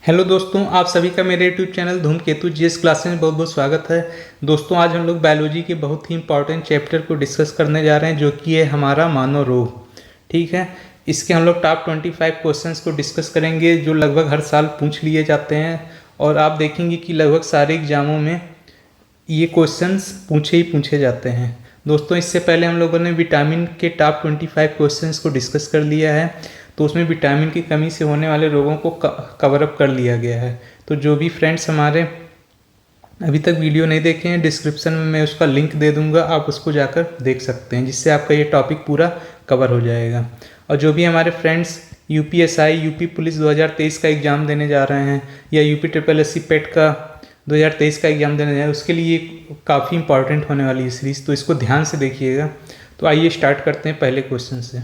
Hello दोस्तों, आप सभी का मेरे यूट्यूब चैनल धूमकेतु जीएस क्लासेस में बहुत बहुत स्वागत है। दोस्तों, आज हम लोग बायोलॉजी के बहुत ही इंपॉर्टेंट चैप्टर को डिस्कस करने जा रहे हैं, जो कि है हमारा मानव रोग। ठीक है, इसके हम लोग टॉप 25 क्वेश्चंस को डिस्कस करेंगे, जो लगभग हर साल पूछ लिए जाते हैं। और आप देखेंगे कि लगभग सारे एग्जामों में ये क्वेश्चंस पूछे ही पूछे जाते हैं। दोस्तों, इससे पहले हम लोगों ने विटामिन के टॉप 25 क्वेश्चंस को डिस्कस कर लिया है, तो उसमें विटामिन की कमी से होने वाले रोगों को कवर अप कर लिया गया है। तो जो भी फ्रेंड्स हमारे अभी तक वीडियो नहीं देखे हैं, डिस्क्रिप्शन में मैं उसका लिंक दे दूंगा, आप उसको जाकर देख सकते हैं, जिससे आपका ये टॉपिक पूरा कवर हो जाएगा। और जो भी हमारे फ्रेंड्स यूपीएसआई, यूपी पुलिस 2023 का एग्ज़ाम देने जा रहे हैं, या यूपी ट्रिपल एससी पेट का 2023 का एग्ज़ाम देने जा रहे हैं, उसके लिए काफ़ी इंपॉर्टेंट होने वाली है सीरीज़, तो इसको ध्यान से देखिएगा। तो आइए स्टार्ट करते हैं पहले क्वेश्चन से।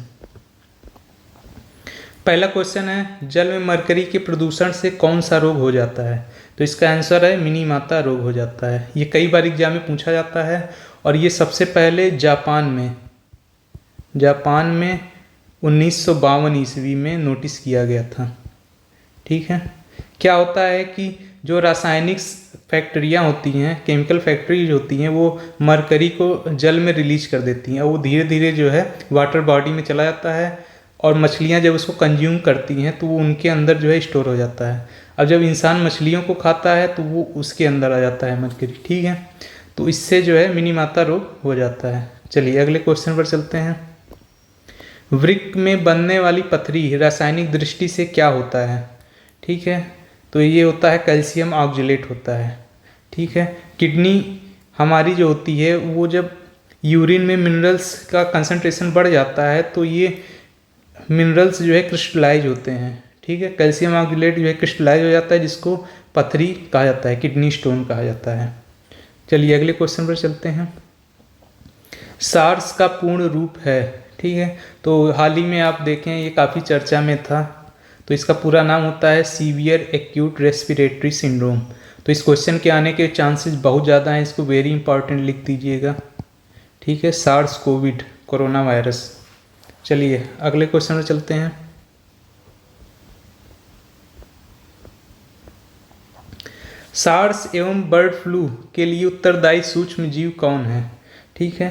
पहला क्वेश्चन है, जल में मरकरी के प्रदूषण से कौन सा रोग हो जाता है? तो इसका आंसर है मिनीमाता रोग हो जाता है। ये कई बार एग्जाम में पूछा जाता है, और ये सबसे पहले जापान में 1952 ईस्वी में नोटिस किया गया था। ठीक है, क्या होता है कि जो रासायनिक फैक्ट्रियाँ होती हैं, केमिकल फैक्ट्रीज होती हैं, वो मरकरी को जल में रिलीज कर देती हैं, और वो धीरे धीरे जो है वाटर बॉडी में चला जाता है, और मछलियाँ जब उसको कंज्यूम करती हैं तो वो उनके अंदर जो है स्टोर हो जाता है। अब जब इंसान मछलियों को खाता है तो वो उसके अंदर आ जाता है मरकरी। ठीक है, तो इससे जो है मिनीमाता रोग हो जाता है। चलिए अगले क्वेश्चन पर चलते हैं। वृक्क में बनने वाली पथरी रासायनिक दृष्टि से क्या होता है? ठीक है, तो ये होता है कैल्शियम ऑक्जेलेट होता है। ठीक है, किडनी हमारी जो होती है, वो जब यूरिन में मिनरल्स का कंसंट्रेशन बढ़ जाता है तो ये मिनरल्स जो है क्रिस्टलाइज होते हैं। ठीक है, कैल्शियम ऑक्जेलेट जो है क्रिस्टलाइज हो जाता है, जिसको पथरी कहा जाता है, किडनी स्टोन कहा जाता है। चलिए अगले क्वेश्चन पर चलते हैं। सार्स का पूर्ण रूप है, ठीक है, तो हाल ही में आप देखें ये काफ़ी चर्चा में था, तो इसका पूरा नाम होता है सीवियर एक्यूट रेस्पिरेटरी सिंड्रोम। तो इस क्वेश्चन के आने के चांसेस बहुत ज़्यादा हैं, इसको वेरी इंपॉर्टेंट लिख दीजिएगा। ठीक है, सार्स कोविड कोरोना वायरस। चलिए अगले क्वेश्चन में चलते हैं। सार्स एवं बर्ड फ्लू के लिए उत्तरदायी सूक्ष्म जीव कौन है? ठीक है,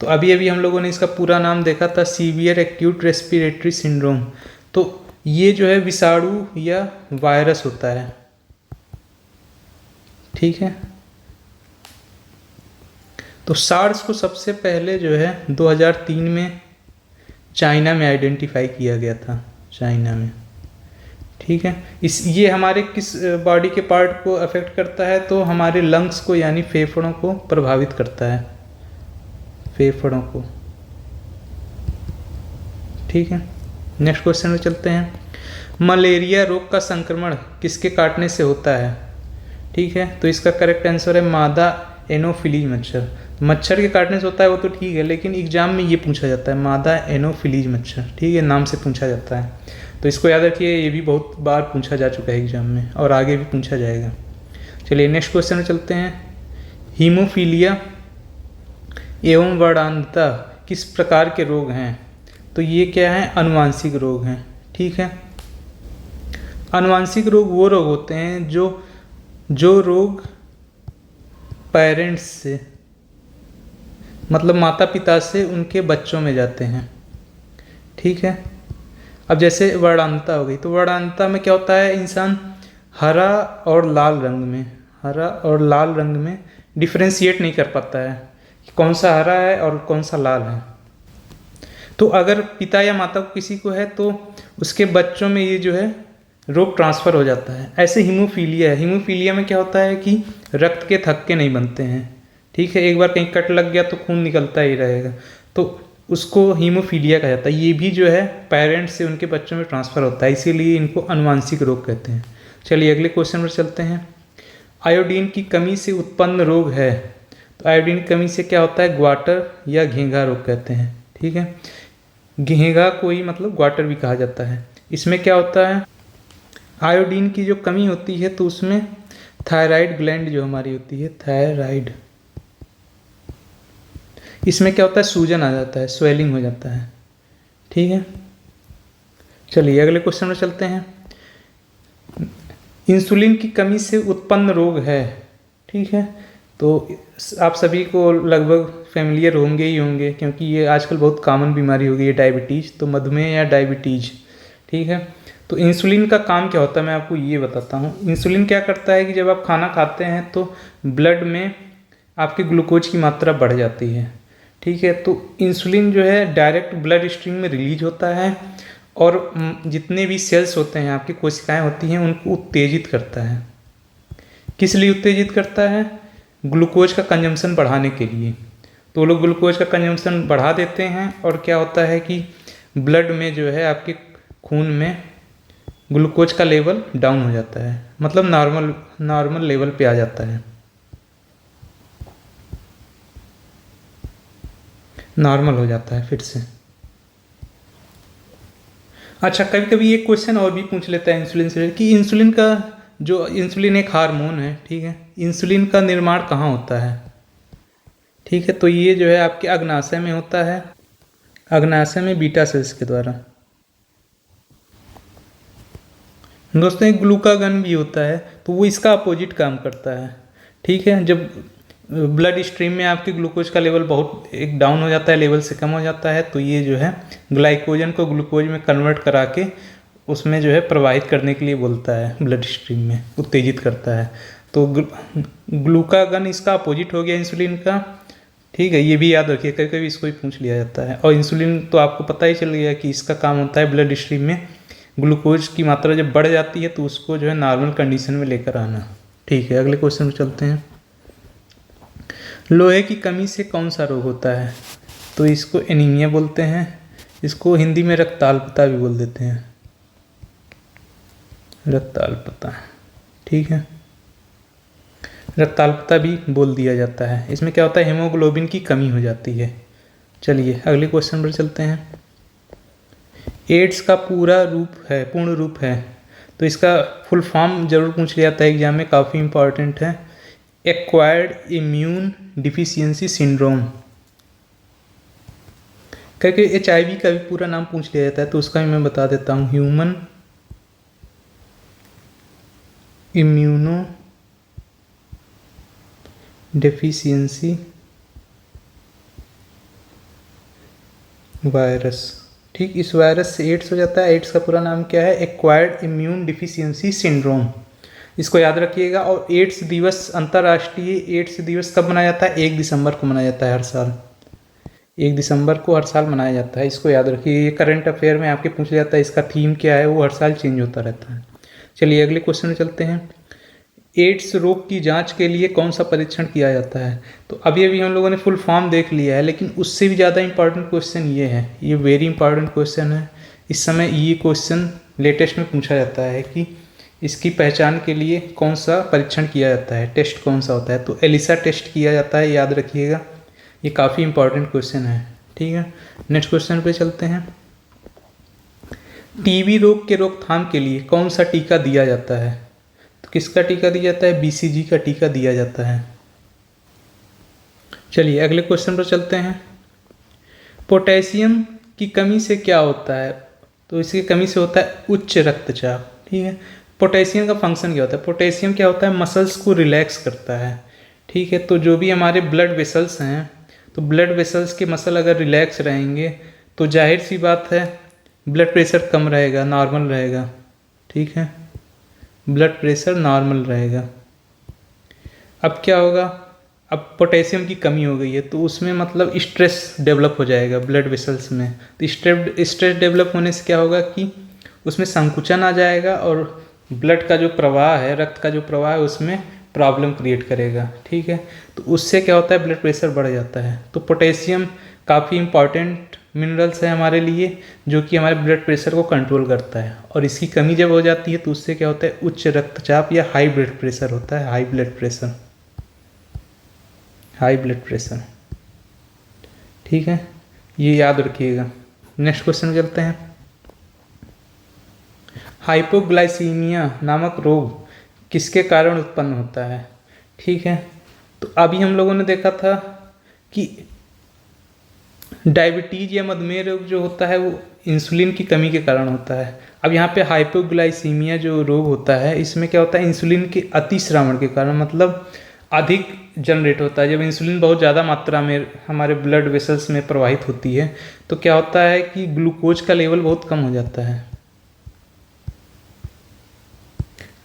तो अभी अभी हम लोगों ने इसका पूरा नाम देखा था, सीवियर एक्यूट रेस्पिरेटरी सिंड्रोम। तो ये जो है विषाणु या वायरस होता है। ठीक है, तो सार्स को सबसे पहले जो है 2003 में चाइना में आइडेंटिफाई किया गया था, चाइना में। ठीक है, ये हमारे किस बॉडी के पार्ट को अफेक्ट करता है? तो हमारे लंग्स को, यानी फेफड़ों को प्रभावित करता है, फेफड़ों को। ठीक है, नेक्स्ट क्वेश्चन में चलते हैं। मलेरिया रोग का संक्रमण किसके काटने से होता है? ठीक है, तो इसका करेक्ट आंसर है मादा एनोफिलीज मच्छर। मच्छर के काटने से होता है वो तो ठीक है, लेकिन एग्जाम में ये पूछा जाता है मादा एनोफिलीज मच्छर। ठीक है, नाम से पूछा जाता है, तो इसको याद रखिए, ये भी बहुत बार पूछा जा चुका है एग्जाम में, और आगे भी पूछा जाएगा। चलिए नेक्स्ट क्वेश्चन में चलते हैं। हीमोफीलिया एवं वर्णांधता किस प्रकार के रोग हैं? तो ये क्या है? अनुवांशिक रोग हैं। ठीक है, अनुवांशिक रोग वो रोग होते हैं जो रोग पेरेंट्स से, मतलब माता पिता से उनके बच्चों में जाते हैं। ठीक है, अब जैसे वर्णांधता हो गई, तो वर्णांधता में क्या होता है? इंसान हरा और लाल रंग में डिफ्रेंशिएट नहीं कर पाता है कि कौन सा हरा है और कौन सा लाल है। तो अगर पिता या माता को किसी को है तो उसके बच्चों में ये जो है रोग ट्रांसफ़र हो जाता है। ऐसे हीमोफीलिया है, हीमोफीलिया में क्या होता है कि रक्त के थक्के नहीं बनते हैं। ठीक है, एक बार कहीं कट लग गया तो खून निकलता ही रहेगा, तो उसको हीमोफीलिया कहा जाता है। ये भी जो है पेरेंट्स से उनके बच्चों में ट्रांसफ़र होता है, इसीलिए इनको अनुवांशिक रोग कहते हैं। चलिए अगले क्वेश्चन पर चलते हैं। आयोडीन की कमी से उत्पन्न रोग है, तो आयोडीन की कमी से क्या होता है? ग्वाटर या घेंघा रोग कहते हैं। ठीक है, घेंघा को ही मतलब ग्वाटर भी कहा जाता है। इसमें क्या होता है? आयोडीन की जो कमी होती है तो उसमें थायराइड ग्लैंड जो हमारी होती है, थायराइड, इसमें क्या होता है? सूजन आ जाता है, स्वेलिंग हो जाता है। ठीक है, चलिए अगले क्वेश्चन में चलते हैं। इंसुलिन की कमी से उत्पन्न रोग है, ठीक है। तो आप सभी को लगभग फेमिलियर होंगे ही होंगे, क्योंकि ये आजकल बहुत कॉमन बीमारी हो गई है डायबिटीज़, तो मधुमेह या डायबिटीज़, ठीक है। तो इंसुलिन का काम क्या होता है मैं आपको ये बताता हूँ। इंसुलिन क्या करता है कि जब आप खाना खाते हैं तो ब्लड में आपके ग्लूकोज की मात्रा बढ़ जाती है, ठीक है। तो इंसुलिन जो है डायरेक्ट ब्लड स्ट्रीम में रिलीज होता है और जितने भी सेल्स होते हैं, आपकी कोशिकाएं होती हैं, उनको उत्तेजित करता है। किस लिए उत्तेजित करता है? ग्लूकोज का कंजम्पशन बढ़ाने के लिए। तो लोग ग्लूकोज का कंजम्पशन बढ़ा देते हैं और क्या होता है कि ब्लड में जो है आपके खून में ग्लूकोज का लेवल डाउन हो जाता है, मतलब नॉर्मल लेवल पे आ जाता है, नॉर्मल हो जाता है फिर से। अच्छा, कभी कभी एक क्वेश्चन और भी पूछ लेता है इंसुलिन से कि इंसुलिन का जो इंसुलिन एक हार्मोन है, ठीक है, इंसुलिन का निर्माण कहाँ होता है, ठीक है। तो ये जो है आपके अग्नाशय में होता है, अग्नाशय में बीटा सेल्स के द्वारा। दोस्तों एक ग्लूकागन भी होता है, तो वो इसका अपोजिट काम करता है, ठीक है। जब ब्लड स्ट्रीम में आपके ग्लूकोज का लेवल बहुत एक डाउन हो जाता है, लेवल से कम हो जाता है, तो ये जो है ग्लाइकोजन को ग्लूकोज में कन्वर्ट करा के उसमें जो है प्रवाहित करने के लिए बोलता है, ब्लड स्ट्रीम में उत्तेजित करता है। तो ग्लूकागन इसका अपोजिट हो गया इंसुलिन का, ठीक है। ये भी याद रखिए, कभी कभी इसको भी पूछ लिया जाता है। और इंसुलिन तो आपको पता ही चल गया कि इसका काम होता है ब्लड स्ट्रीम में ग्लूकोज की मात्रा जब बढ़ जाती है तो उसको जो है नॉर्मल कंडीशन में लेकर आना, ठीक है। अगले क्वेश्चन में चलते हैं। लोहे की कमी से कौन सा रोग होता है? तो इसको एनीमिया बोलते हैं, इसको हिंदी में रक्ताल्पता भी बोल देते हैं, रक्ताल्पता, ठीक है। रक्ताल्पता भी बोल दिया जाता है। इसमें क्या होता है, हेमोग्लोबिन की कमी हो जाती है। चलिए अगले क्वेश्चन पर चलते हैं। एड्स का पूर्ण रूप है, तो इसका फुल फॉर्म जरूर पूछ लिया जाता है एग्जाम में, काफ़ी इंपॉर्टेंट है। Acquired immune deficiency syndrome. क्योंकि HIV का भी पूरा नाम पूछ लिया जाता है, तो उसका भी मैं बता देता हूँ, ह्यूमन इम्यूनो डेफिशिएंसी वायरस, ठीक। इस वायरस से एड्स हो जाता है। एड्स का पूरा नाम क्या है? एक्वायर्ड इम्यून डिफिशियंसी सिंड्रोम, इसको याद रखिएगा। और एड्स दिवस, अंतर्राष्ट्रीय एड्स दिवस कब मनाया जाता है? 1 दिसंबर को मनाया जाता है हर साल, 1 दिसंबर को हर साल मनाया जाता है, इसको याद रखिए। ये करंट अफेयर में आपके पूछ जाता है, इसका थीम क्या है, वो हर साल चेंज होता रहता है। चलिए अगले क्वेश्चन में चलते हैं। एड्स रोग की जांच के लिए कौन सा परीक्षण किया जाता है? तो अभी अभी हम लोगों ने फुल फॉर्म देख लिया है, लेकिन उससे भी ज़्यादा इंपॉर्टेंट क्वेश्चन ये है, ये वेरी इंपॉर्टेंट क्वेश्चन है। इस समय ये क्वेश्चन लेटेस्ट में पूछा जाता है कि इसकी पहचान के लिए कौन सा परीक्षण किया जाता है, टेस्ट कौन सा होता है? तो एलिसा टेस्ट किया जाता है, याद रखिएगा। ये काफ़ी इंपॉर्टेंट क्वेश्चन है, ठीक है। नेक्स्ट क्वेश्चन पे चलते हैं। टीबी रोग के रोकथाम के लिए कौन सा टीका दिया जाता है? तो किसका टीका दिया जाता है? BCG का टीका दिया जाता है। चलिए अगले क्वेश्चन पर चलते हैं। पोटेशियम की कमी से क्या होता है? तो इसकी कमी से होता है उच्च रक्तचाप, ठीक है। पोटेशियम का फंक्शन क्या होता है? पोटेशियम क्या होता है? मसल्स को रिलैक्स करता है, ठीक है। तो जो भी हमारे ब्लड वेसल्स हैं, तो ब्लड वेसल्स के मसल अगर रिलैक्स रहेंगे तो जाहिर सी बात है ब्लड प्रेशर कम रहेगा, नॉर्मल रहेगा, ठीक है। ब्लड प्रेशर नॉर्मल रहेगा। अब क्या होगा? अब पोटेशियम की कमी हो गई है तो उसमें मतलब स्ट्रेस डेवलप हो जाएगा ब्लड वेसल्स में। तो स्ट्रेस डेवलप होने से क्या होगा कि उसमें संकुचन आ जाएगा और ब्लड का जो प्रवाह है, रक्त का जो प्रवाह है, उसमें प्रॉब्लम क्रिएट करेगा, ठीक है। तो उससे क्या होता है? ब्लड प्रेशर बढ़ जाता है। तो पोटेशियम काफ़ी इंपॉर्टेंट मिनरल्स है हमारे लिए, जो कि हमारे ब्लड प्रेशर को कंट्रोल करता है। और इसकी कमी जब हो जाती है तो उससे क्या होता है? उच्च रक्तचाप या हाई ब्लड प्रेशर होता है, high blood pressure, high blood pressure, ठीक है। ये याद रखिएगा। नेक्स्ट क्वेश्चन चलते हैं। हाइपोग्लाइसीमिया नामक रोग किसके कारण उत्पन्न होता है? ठीक है, तो अभी हम लोगों ने देखा था कि डायबिटीज या मधुमेह रोग जो होता है वो इंसुलिन की कमी के कारण होता है। अब यहाँ पे हाइपोग्लाइसीमिया जो रोग होता है, इसमें क्या होता है, इंसुलिन के अतिश्रावण के कारण, मतलब अधिक जनरेट होता है। जब इंसुलिन बहुत ज़्यादा मात्रा में हमारे ब्लड वेसल्स में प्रवाहित होती है तो क्या होता है कि ग्लूकोज का लेवल बहुत कम हो जाता है,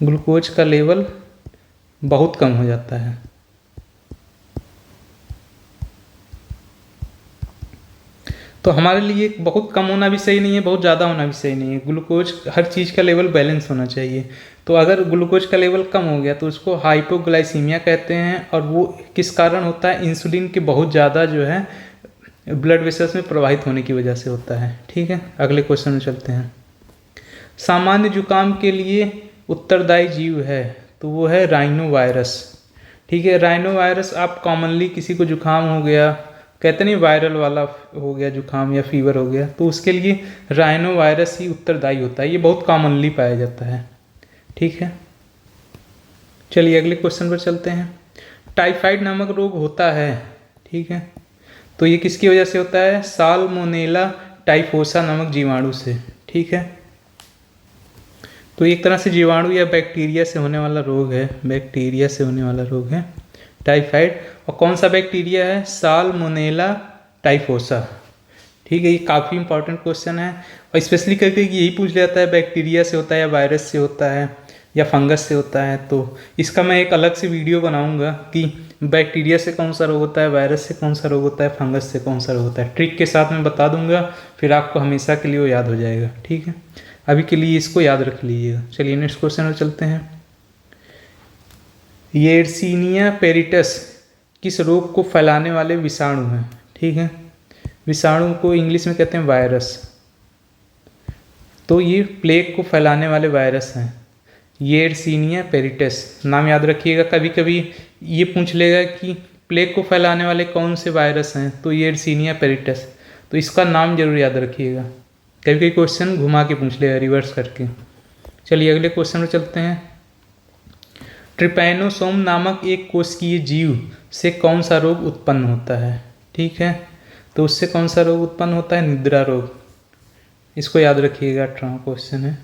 ग्लूकोज का लेवल बहुत कम हो जाता है। तो हमारे लिए बहुत कम होना भी सही नहीं है, बहुत ज़्यादा होना भी सही नहीं है। ग्लूकोज, हर चीज़ का लेवल बैलेंस होना चाहिए। तो अगर ग्लूकोज का लेवल कम हो गया तो उसको हाइपोग्लाइसीमिया कहते हैं, और वो किस कारण होता है, इंसुलिन के बहुत ज़्यादा जो है ब्लड वेसल्स में प्रवाहित होने की वजह से होता है। ठीक है, अगले क्वेश्चन में चलते हैं। सामान्य जुकाम के लिए उत्तरदायी जीव है, तो वो है राइनो वायरस। ठीक है, राइनो वायरस आप कॉमनली किसी को जुकाम हो गया, कहते नहीं वायरल वाला हो गया जुकाम या फीवर हो गया, तो उसके लिए राइनो वायरस ही उत्तरदायी होता है। ये बहुत कॉमनली पाया जाता है। ठीक है, चलिए अगले क्वेश्चन पर चलते हैं। टाइफाइड नामक रोग होता है, ठीक है, तो ये किसकी वजह से होता है, साल्मोनेला टाइफोसा नामक जीवाणु से। ठीक है, तो एक तरह से जीवाणु या बैक्टीरिया से होने वाला रोग है, बैक्टीरिया से होने वाला रोग है टाइफाइड। और कौन सा बैक्टीरिया है, साल्मोनेला टाइफोसा। ठीक है, ये काफ़ी इंपॉर्टेंट क्वेश्चन है, और स्पेशली करके यही पूछ जाता है बैक्टीरिया से होता है या वायरस से होता है या फंगस से होता है। तो इसका मैं एक अलग से वीडियो बनाऊंगा कि बैक्टीरिया से कौन सा रोग होता है, वायरस से कौन सा रोग होता है, फंगस से कौन सा रोग होता है, ट्रिक के साथ मैं बता दूंगा, फिर आपको हमेशा के लिए वो याद हो जाएगा। ठीक है, अभी के लिए इसको याद रख लीजिएगा। चलिए नेक्स्ट क्वेश्चन में चलते हैं। येरसीनिया पेरिटस किस रोग को फैलाने वाले विषाणु हैं। ठीक है, विषाणु को इंग्लिश में कहते हैं वायरस, तो ये प्लेग को फैलाने वाले वायरस हैं, येरसीनिया पेरिटस। नाम याद रखिएगा, कभी कभी ये पूछ लेगा कि प्लेग को फैलाने वाले कौन से वायरस हैं, तो येरसीनिया पेरिटस, तो इसका नाम जरूर याद रखिएगा। कभी कभी क्वेश्चन घुमा के पूछ लेगा, रिवर्स करके। चलिए अगले क्वेश्चन में चलते हैं। ट्रिपैनोसोम नामक एक कोशिकीय जीव से कौन सा रोग उत्पन्न होता है। ठीक है, तो उससे कौन सा रोग उत्पन्न होता है, निद्रा रोग। इसको याद रखिएगा, 18वां क्वेश्चन है।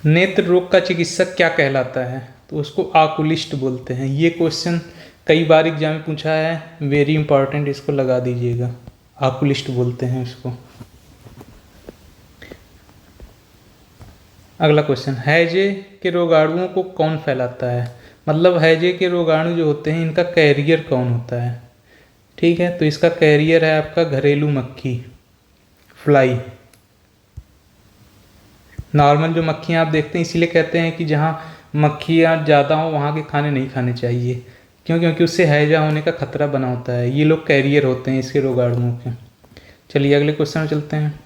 नेत्र रोग का चिकित्सक क्या कहलाता है, तो उसको आकुलिस्ट बोलते हैं। ये क्वेश्चन कई बार एग्जाम में पूछा है, वेरी इंपॉर्टेंट, इसको लगा दीजिएगा, आकुलिस्ट बोलते हैं उसको। अगला क्वेश्चन, हैजे के रोगाणुओं को कौन फैलाता है, मतलब हैजे के रोगाणु जो होते हैं इनका कैरियर कौन होता है। ठीक है, तो इसका कैरियर है आपका घरेलू मक्खी, फ्लाई। नॉर्मल जो मक्खियाँ आप देखते हैं, इसीलिए कहते हैं कि जहाँ मक्खियाँ ज़्यादा हो वहाँ के खाने नहीं खाने चाहिए, क्यों, क्योंकि उससे हैजा होने का खतरा बना होता है। ये लोग कैरियर होते हैं इसके रोगाणुओं के। चलिए अगले क्वेश्चन में चलते हैं।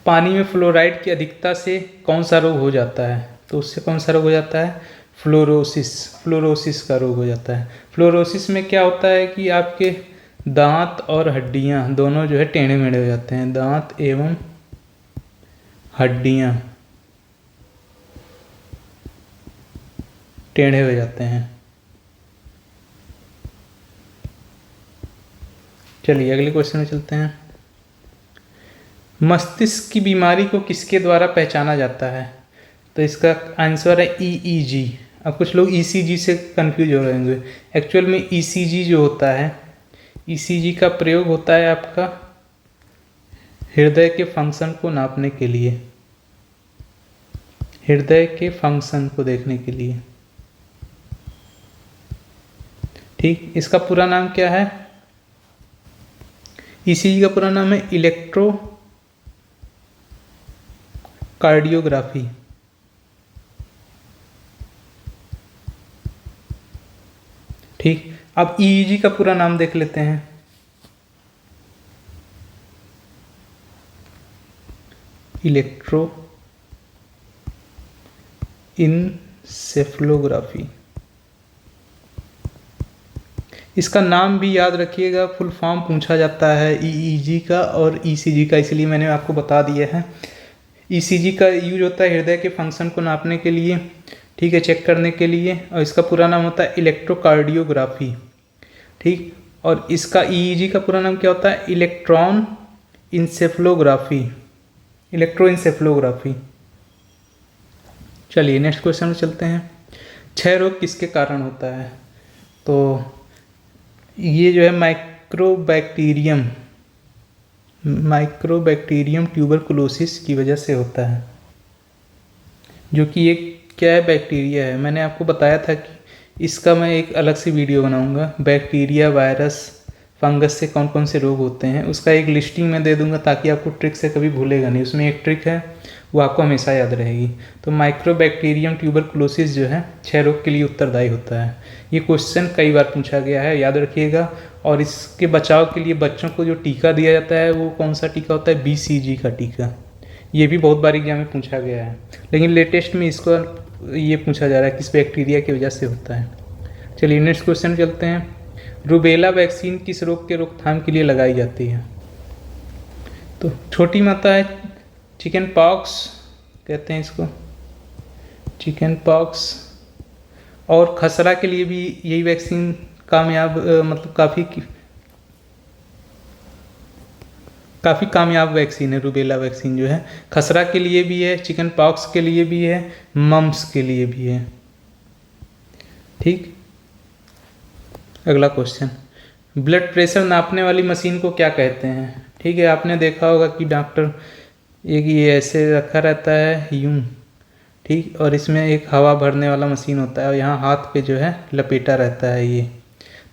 पानी में फ्लोराइड की अधिकता से कौन सा रोग हो जाता है, तो उससे कौन सा रोग हो जाता है, फ्लोरोसिस, फ्लोरोसिस का रोग हो जाता है। फ्लोरोसिस में क्या होता है कि आपके दांत और हड्डियां दोनों जो है टेढ़े मेढ़े हो जाते हैं, दांत एवं हड्डियां टेढ़े हो जाते हैं। चलिए अगले क्वेश्चन में चलते हैं। मस्तिष्क की बीमारी को किसके द्वारा पहचाना जाता है, तो इसका आंसर है ईईजी। अब कुछ लोग ईसीजी से कंफ्यूज हो रहे होंगे, एक्चुअल में ईसीजी जो होता है, ईसीजी का प्रयोग होता है आपका हृदय के फंक्शन को नापने के लिए, हृदय के फंक्शन को देखने के लिए। ठीक, इसका पूरा नाम क्या है, ईसीजी का पूरा नाम है इलेक्ट्रो कार्डियोग्राफी। ठीक, अब ईईजी का पूरा नाम देख लेते हैं। इलेक्ट्रो इंसेफ्लोग्राफी। इसका नाम भी याद रखिएगा, फुल फॉर्म पूछा जाता है ईईजी का और ईसीजी का, इसलिए मैंने आपको बता दिया है। ईसीजी का यूज होता है हृदय के फंक्शन को नापने के लिए, ठीक है, चेक करने के लिए, और इसका पूरा नाम होता है इलेक्ट्रोकार्डियोग्राफी। ठीक, और इसका ईईजी का पूरा नाम क्या होता है, इलेक्ट्रॉन इंसेफ्लोग्राफी, इलेक्ट्रोइंसेफ्लोग्राफी। चलिए नेक्स्ट क्वेश्चन में चलते हैं। क्षय रोग किसके कारण होता है? तो ये जो है माइक्रोबैक्टीरियम ट्यूबरकुलोसिस की वजह से होता है, जो कि एक क्या है, बैक्टीरिया है। मैंने आपको बताया था कि इसका मैं एक अलग से वीडियो बनाऊंगा, बैक्टीरिया, वायरस, फंगस से कौन कौन से रोग होते हैं, उसका एक लिस्टिंग में दे दूंगा ताकि आपको ट्रिक से कभी भूलेगा नहीं। उसमें एक ट्रिक है वो आपको हमेशा याद रहेगी। तो माइक्रोबैक्टीरियम ट्यूबरकुलोसिस जो है क्षय रोग के लिए उत्तरदायी होता है। ये क्वेश्चन कई बार पूछा गया है, याद रखिएगा। और इसके बचाव के लिए बच्चों को जो टीका दिया जाता है वो कौन सा टीका होता है? BCG का टीका। ये भी बहुत बार एग्जाम में पूछा गया है, लेकिन लेटेस्ट में इसको ये पूछा जा रहा है किस बैक्टीरिया की वजह से होता है। चलिए नेक्स्ट क्वेश्चन चलते हैं। रूबेला वैक्सीन किस रोग के रोकथाम के लिए लगाई जाती है? तो छोटी माता है चिकन पॉक्स कहते हैं इसको, चिकन पॉक्स। और खसरा के लिए भी यही वैक्सीन कामयाब मतलब काफ़ी कामयाब वैक्सीन है रूबेला वैक्सीन जो है। खसरा के लिए भी है, चिकन पॉक्स के लिए भी है, मम्स के लिए भी है। ठीक, अगला क्वेश्चन, ब्लड प्रेशर नापने वाली मशीन को क्या कहते हैं? ठीक है, आपने देखा होगा कि डॉक्टर एक ये ऐसे रखा रहता है यूं, ठीक, और इसमें एक हवा भरने वाला मशीन होता है और यहाँ हाथ पे जो है लपेटा रहता है ये,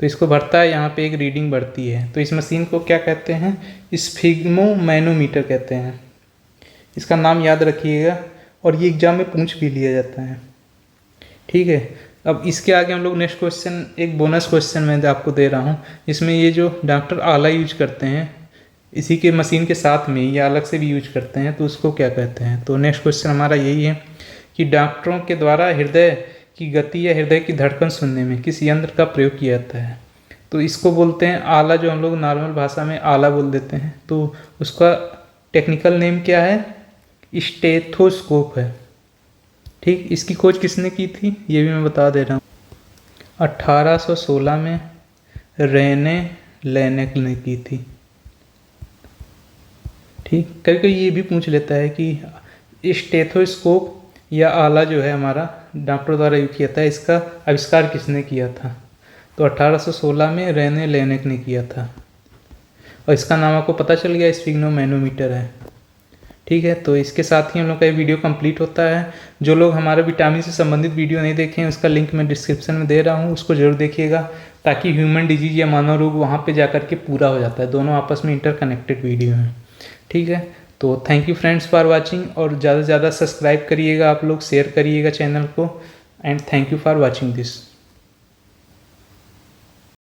तो इसको भरता है, यहाँ पे एक रीडिंग बढ़ती है। तो इस मशीन को क्या कहते हैं? स्फिग्मोमैनोमीटर कहते हैं। इसका नाम याद रखिएगा और ये एग्जाम में पूछ भी लिया जाता है। ठीक है, अब इसके आगे हम लोग नेक्स्ट क्वेश्चन, एक बोनस क्वेश्चन मैं आपको दे रहा हूँ, इसमें ये जो डॉक्टर आला यूज करते हैं इसी के मशीन के साथ में या अलग से भी यूज करते हैं, तो उसको क्या कहते हैं? तो नेक्स्ट क्वेश्चन हमारा यही है कि डॉक्टरों के द्वारा हृदय की गति या हृदय की धड़कन सुनने में किस यंत्र का प्रयोग किया जाता है? तो इसको बोलते हैं आला, जो हम लोग नॉर्मल भाषा में आला बोल देते हैं। तो उसका टेक्निकल नेम क्या है? स्टेथोस्कोप है। ठीक, इसकी खोज किसने की थी ये भी मैं बता दे रहा हूँ। 1816 में रेने लेनेक ने की थी। ठीक, कभी कभी ये भी पूछ लेता है कि स्टेथोस्कोप या आला जो है हमारा डॉक्टर द्वारा यूज किया था, इसका आविष्कार किसने किया था? तो 1816 में रेने लेनेक ने किया था और इसका नाम आपको पता चल गया, स्फिग्मोमैनोमीटर है। ठीक है, तो इसके साथ ही हम लोग का ये वीडियो कंप्लीट होता है। जो लोग हमारे विटामिन से संबंधित वीडियो नहीं देखे हैं उसका लिंक मैं डिस्क्रिप्शन में दे रहा हूँ, उसको जरूर देखिएगा, ताकि ह्यूमन डिजीज या मानव रोग वहाँ पे जाकर के पूरा हो जाता है। दोनों आपस में इंटरकनेक्टेड वीडियो हैं। ठीक है, तो thank you friends for watching, और ज़्यादा से ज़्यादा सब्सक्राइब करिएगा आप लोग, शेयर करिएगा चैनल को, and thank you for watching this.